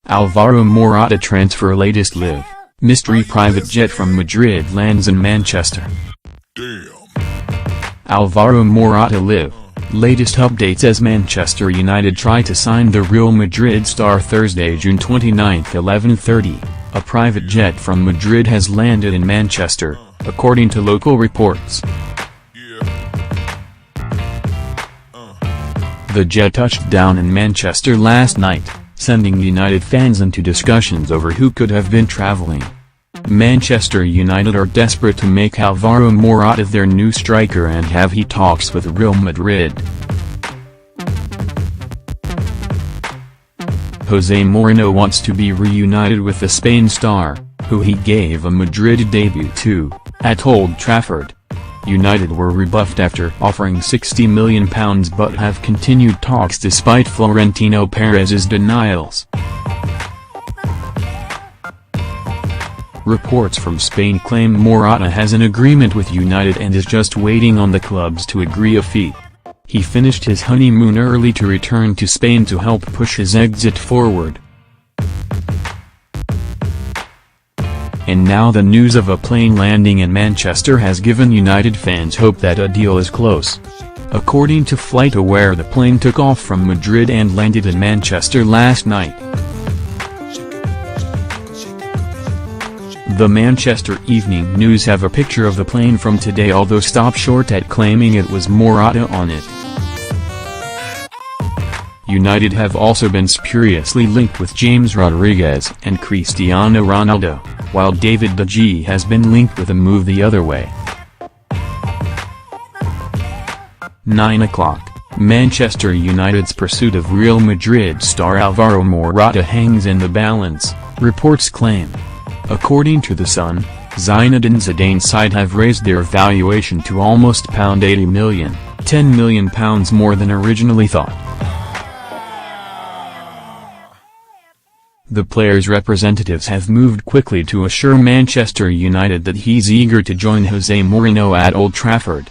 Alvaro Morata transfer latest live. Mystery private jet from Madrid lands in Manchester. Alvaro Morata live. Latest updates as Manchester United try to sign the Real Madrid star. Thursday, June 29, 11:30, a private jet from Madrid has landed in Manchester, according to local reports. The jet touched down in Manchester last night, sending United fans into discussions over who could have been travelling. Manchester United are desperate to make Alvaro Morata their new striker and have talks with Real Madrid. Jose Mourinho wants to be reunited with the Spain star, who he gave a Madrid debut to, at Old Trafford. United were rebuffed after offering £60 million but have continued talks despite Florentino Perez's denials. Reports from Spain claim Morata has an agreement with United and is just waiting on the clubs to agree a fee. He finished his honeymoon early to return to Spain to help push his exit forward. And now the news of a plane landing in Manchester has given United fans hope that a deal is close. According to FlightAware, the plane took off from Madrid and landed in Manchester last night. The Manchester Evening News have a picture of the plane from today, although stopped short at claiming it was Morata on it. United have also been spuriously linked with James Rodriguez and Cristiano Ronaldo, while David De Gea has been linked with a move the other way. 9 o'clock, Manchester United's pursuit of Real Madrid star Alvaro Morata hangs in the balance, reports claim. According to The Sun, Zinedine Zidane's side have raised their valuation to almost £80 million, £10 million more than originally thought. The player's representatives have moved quickly to assure Manchester United that he's eager to join Jose Mourinho at Old Trafford.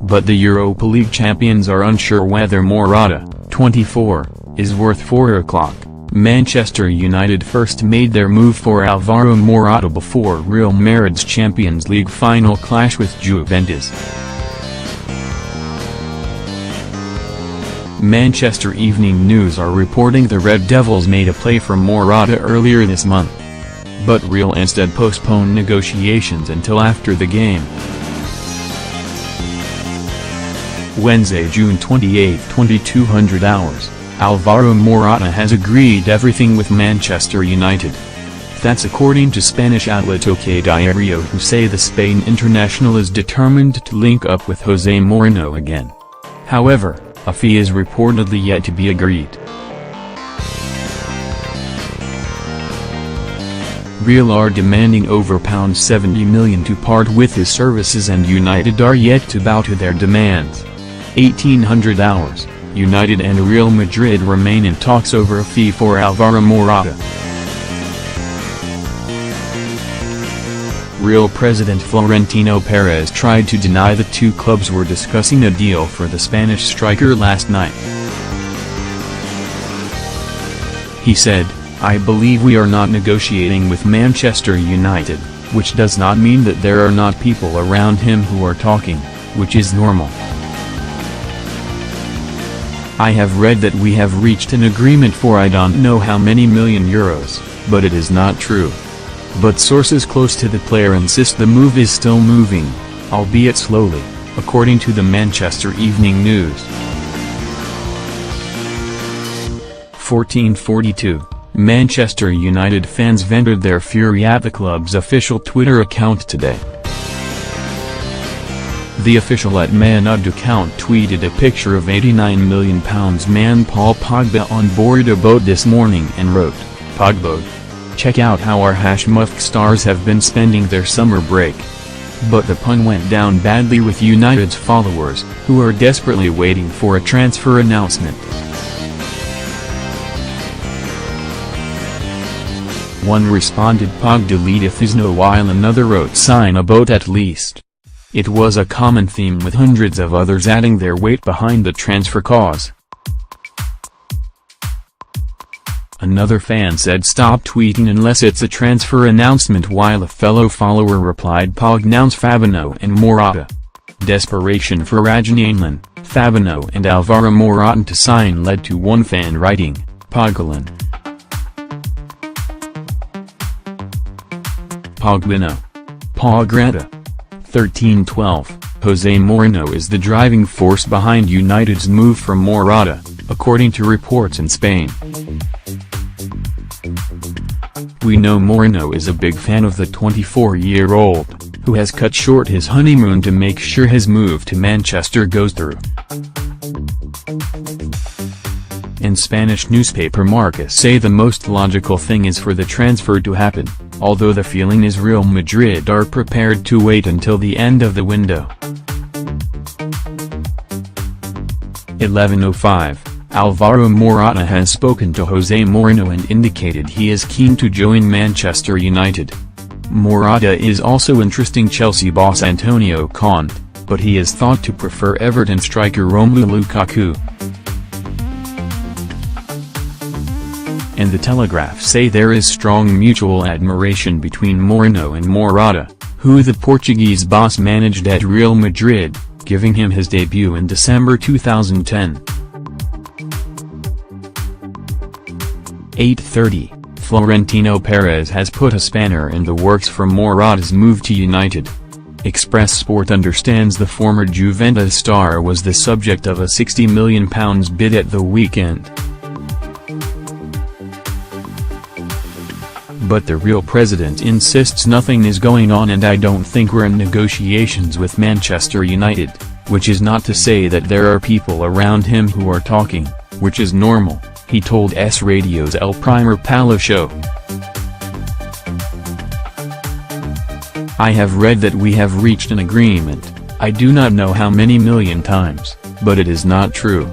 But the Europa League champions are unsure whether Morata, 24, is worth 4 o'clock. Manchester United first made their move for Alvaro Morata before Real Madrid's Champions League final clash with Juventus. Manchester Evening News are reporting the Red Devils made a play for Morata earlier this month. But Real instead postponed negotiations until after the game. Wednesday, June 28, 2200 hours, Alvaro Morata has agreed everything with Manchester United. That's according to Spanish outlet OK Diario, who say the Spain international is determined to link up with Jose Mourinho again. However, a fee is reportedly yet to be agreed. Real are demanding over £70 million to part with his services, and United are yet to bow to their demands. 1800 hours, United and Real Madrid remain in talks over a fee for Alvaro Morata. Real president Florentino Perez tried to deny the two clubs were discussing a deal for the Spanish striker last night. He said, "I believe we are not negotiating with Manchester United, which does not mean that there are not people around him who are talking, which is normal. I have read that we have reached an agreement for I don't know how many million euros, but it is not true. But sources close to the player insist the move is still moving, albeit slowly," according to the Manchester Evening News. 14:42, Manchester United fans vented their fury at the club's official Twitter account today. The official @Manud account tweeted a picture of £89 million man Paul Pogba on board a boat this morning and wrote, "Pogba. Check out how our #Musk stars have been spending their summer break." But the pun went down badly with United's followers, who are desperately waiting for a transfer announcement. One responded, "Pog deleteth is no," while another wrote, "Sign a boat at least." It was a common theme, with hundreds of others adding their weight behind the transfer cause. Another fan said stop tweeting unless it's a transfer announcement, while a fellow follower replied pognounce Fabinho and Morata. Desperation for Rajanainlan, Fabinho and Alvaro Morata to sign led to one fan writing, Poglan. Pogbino. Pogreta. 1312. Jose Mourinho is the driving force behind United's move for Morata, according to reports in Spain. We know Mourinho is a big fan of the 24-year-old, who has cut short his honeymoon to make sure his move to Manchester goes through. In Spanish newspaper Marcas say the most logical thing is for the transfer to happen, although the feeling is Real Madrid are prepared to wait until the end of the window. 11:05. Alvaro Morata has spoken to Jose Mourinho and indicated he is keen to join Manchester United. Morata is also interesting Chelsea boss Antonio Conte, but he is thought to prefer Everton striker Romelu Lukaku. And the Telegraph say there is strong mutual admiration between Mourinho and Morata, who the Portuguese boss managed at Real Madrid, giving him his debut in December 2010. 8:30. Florentino Perez has put a spanner in the works for Morata's move to United. Express Sport understands the former Juventus star was the subject of a £60 million bid at the weekend. But the Real president insists nothing is going on, and I don't think we're in negotiations with Manchester United, which is not to say that there are people around him who are talking, which is normal, he told S Radio's El Primer Palo show. I have read that we have reached an agreement, I do not know how many million times, but it is not true.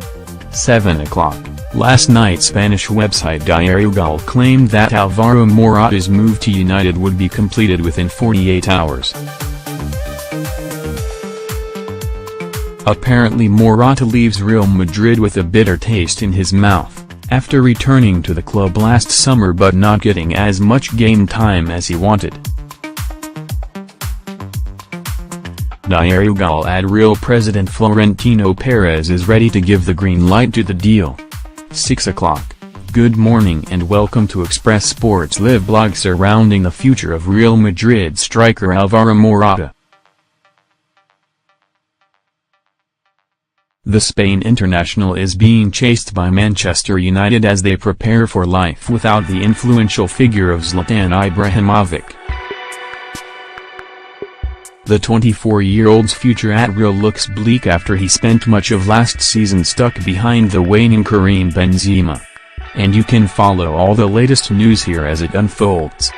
7 o'clock. Last night Spanish website Diario Gol claimed that Alvaro Morata's move to United would be completed within 48 hours. Apparently Morata leaves Real Madrid with a bitter taste in his mouth, after returning to the club last summer but not getting as much game time as he wanted. Diario Gol ad Real President Florentino Perez is ready to give the green light to the deal. 6 o'clock. Good morning and welcome to Express Sports live blog surrounding the future of Real Madrid striker Alvaro Morata. The Spain international is being chased by Manchester United as they prepare for life without the influential figure of Zlatan Ibrahimovic. The 24-year-old's future at Real looks bleak after he spent much of last season stuck behind the waning Karim Benzema. And you can follow all the latest news here as it unfolds.